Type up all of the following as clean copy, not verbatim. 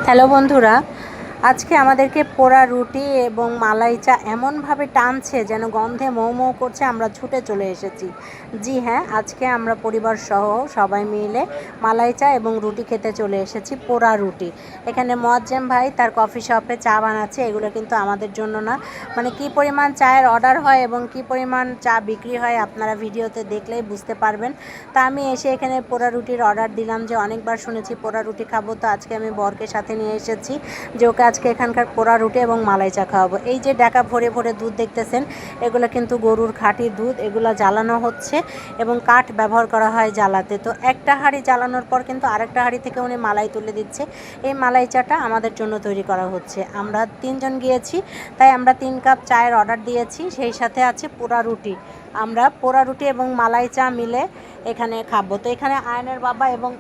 Hello বন্ধুরা, আজকে আমাদেরকে পোড়া রুটি এবং মালাই চা এমনভাবে টানছে যেন গন্ধে মৌ মৌ করছে। আমরা ছুটে চলে এসেছি। জি হ্যাঁ, আজকে আমরা পরিবার সহ সবাই মিলে মালাই চা এবং রুটি খেতে চলে এসেছি। পোড়া রুটি এখানে মোয়াজ্জেম ভাই তার কফি শপে চা বানাচ্ছে। এগুলো কিন্তু আমাদের জন্য না, মানে কী পরিমাণ চায়ের অর্ডার হয় এবং কী পরিমাণ চা বিক্রি হয় আপনারা ভিডিওতে দেখলেই বুঝতে পারবেন। তা আমি এসে এখানে পোড়া রুটির অর্ডার দিলাম, যে অনেকবার শুনেছি পোড়া রুটি খাবো, তো আজকে আমি বরকে সাথে নিয়ে এসেছি যে ওকে আজকে এখানকার পোড়া রুটি এবং মালাই চা খাওয়াবো। এই যে ডাকা ভরে ভরে দুধ দেখতেছেন, এগুলো কিন্তু গরুর খাঁটি দুধ। এগুলো জ্বালানো হচ্ছে এবং কাঠ ব্যবহার করা হয় জ্বালাতে। তো একটা হাঁড়ি জ্বালানোর পর কিন্তু আরেকটা হাঁড়ি থেকে উনি মালাই তুলে দিচ্ছে। এই মালাই চাটা আমাদের জন্য তৈরি করা হচ্ছে। আমরা 3 জন গিয়েছি, তাই আমরা 3 কাপ চায়ের অর্ডার দিয়েছি। সেই সাথে আছে পোড়া রুটি। আমরা পোড়া রুটি এবং মালাই চা মিলে এখানে খাবো। তো এখানে আয়নের বাবা এবং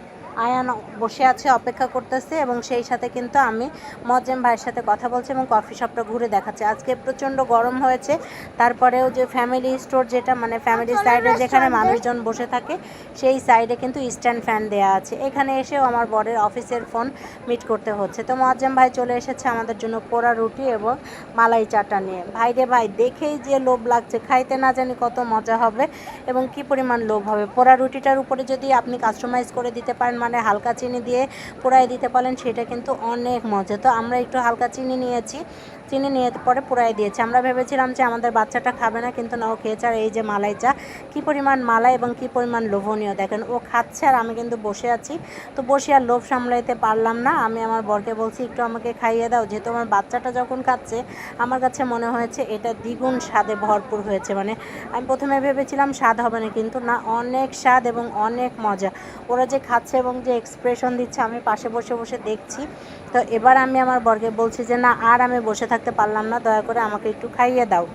আয়ান বসে আছে, অপেক্ষা করতেছে, এবং সেই সাথে কিন্তু আমি মোয়াজ্জেম ভাইয়ের সাথে কথা বলছি এবং কফি শপটা ঘুরে দেখাচ্ছি। আজকে প্রচণ্ড গরম হয়েছে, তারপরেও যে ফ্যামিলি স্টোর, যেটা মানে ফ্যামিলি সাইডে যেখানে মানুষজন বসে থাকে, সেই সাইডে কিন্তু স্ট্যান্ড ফ্যান দেওয়া আছে। এখানে এসেও আমার বরের অফিসের ফোন মিট করতে হচ্ছে। তো মোয়াজ্জেম ভাই চলে এসেছে আমাদের জন্য পোড়া রুটি এবং মালাই চাটা নিয়ে। ভাই রে ভাই, দেখেই যে লোভ লাগছে, খাইতে না জানি কত মজা হবে এবং কি পরিমাণ লোভ হবে। পোড়া রুটিটার উপরে যদি আপনি কাস্টমাইজ করে দিতে পারেন, মানে হালকা চিনি দিয়ে পোড়াই দিতে পারেন, সেটা কিন্তু অনেক মজা। তো আমরা একটু হালকা চিনি নিয়েছি, চিনি নিয়ে পরে পোড়াই দিয়েছি। আমরা ভেবেছিলাম যে আমাদের বাচ্চাটা খাবে না, কিন্তু না, ও খেয়েছে। আর এই যে মালাই চা, কী পরিমাণ মালাই এবং কী পরিমাণ লোভনীয় দেখেন। ও খাচ্ছে আর আমি কিন্তু বসে আছি। তো বসে আর লোভ সামলাইতে পারলাম না। আমি আমার বরকে বলছি একটু আমাকে খাইয়ে দাও, যেহেতু আমার বাচ্চাটা যখন খাচ্ছে আমার কাছে মনে হয়েছে এটা দ্বিগুণ স্বাদে ভরপুর হয়েছে। মানে আমি প্রথমে ভেবেছিলাম স্বাদ হবে না, কিন্তু না, অনেক স্বাদ এবং অনেক মজা। ওরা যে খাচ্ছে এবং যে এক্সপ্রেশন দিচ্ছে, আমি পাশে বসে বসে দেখছি। তো এবার আমি আমার বরকে বলছি যে না, আর আমি বসে থাকতে পারলাম না, দয়া করে আমাকে একটু খাইয়ে দাও।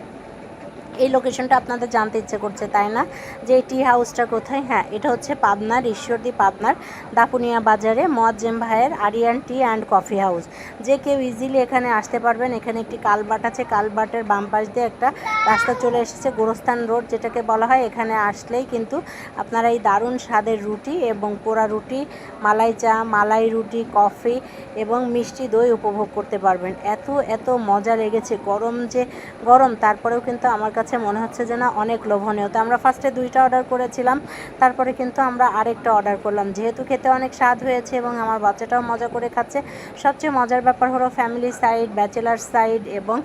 এই লোকেশনটা আপনাদের জানতে ইচ্ছে করছে, তাই না, যে এই টি হাউসটা কোথায়? হ্যাঁ, এটা হচ্ছে পাবনার, ঈশ্বরদী পাবনার দাপুনিয়া বাজারে মোয়াজ্জেম ভাইয়ের আরিয়ান টি অ্যান্ড কফি হাউস। যে কেউ ইজিলি এখানে আসতে পারবেন। এখানে একটি কালবাট আছে, কালবাটের বাম পাশ দিয়ে একটা রাস্তা চলে এসেছে, গোরস্থান রোড যেটাকে বলা হয়। এখানে আসলেই কিন্তু আপনারা এই দারুণ স্বাদের রুটি এবং পোড়া রুটি, মালাই চা, মালাই রুটি, কফি এবং মিষ্টি দই উপভোগ করতে পারবেন। এত এত মজা লেগেছে। গরম যে গরম, তারপরেও কিন্তু আমার কাছে মনে হচ্ছে যে না, অনেক লোভনীয়। তো আমরা ফার্স্টে 2টা অর্ডার করেছিলাম, তারপরে কিন্তু আমরা আরেকটা অর্ডার করলাম, যেহেতু খেতে অনেক স্বাদ হয়েছে এবং আমার বাচ্চাটাও মজা করে খাচ্ছে। সবচেয়ে মজার ব্যাপার হলো ফ্যামিলি সাইড, ব্যাচেলার সাইড এবং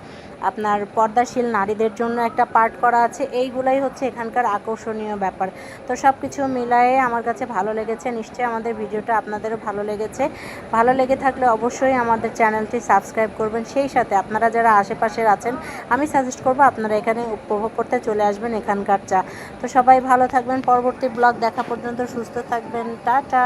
আপনার পর্দাশীল নারীদের জন্য একটা পার্ট করা আছে। এইগুলাই হচ্ছে এখানকার আকর্ষণীয় ব্যাপার। তো সব কিছু মিলায়ে আমার কাছে ভালো লেগেছে। নিশ্চয়ই আমাদের ভিডিওটা আপনাদেরও ভালো লেগেছে। ভালো লেগে থাকলে অবশ্যই আমাদের চ্যানেলটি সাবস্ক্রাইব করবেন। সেই সাথে আপনারা যারা আশেপাশের আছেন, আমি সাজেস্ট করব আপনারা এখানে উপভোগ করতে চলে আসবেন এখানকার চা। তো সবাই ভালো থাকবেন। পরবর্তী ব্লগ দেখা পর্যন্ত সুস্থ থাকবেন। টাটা।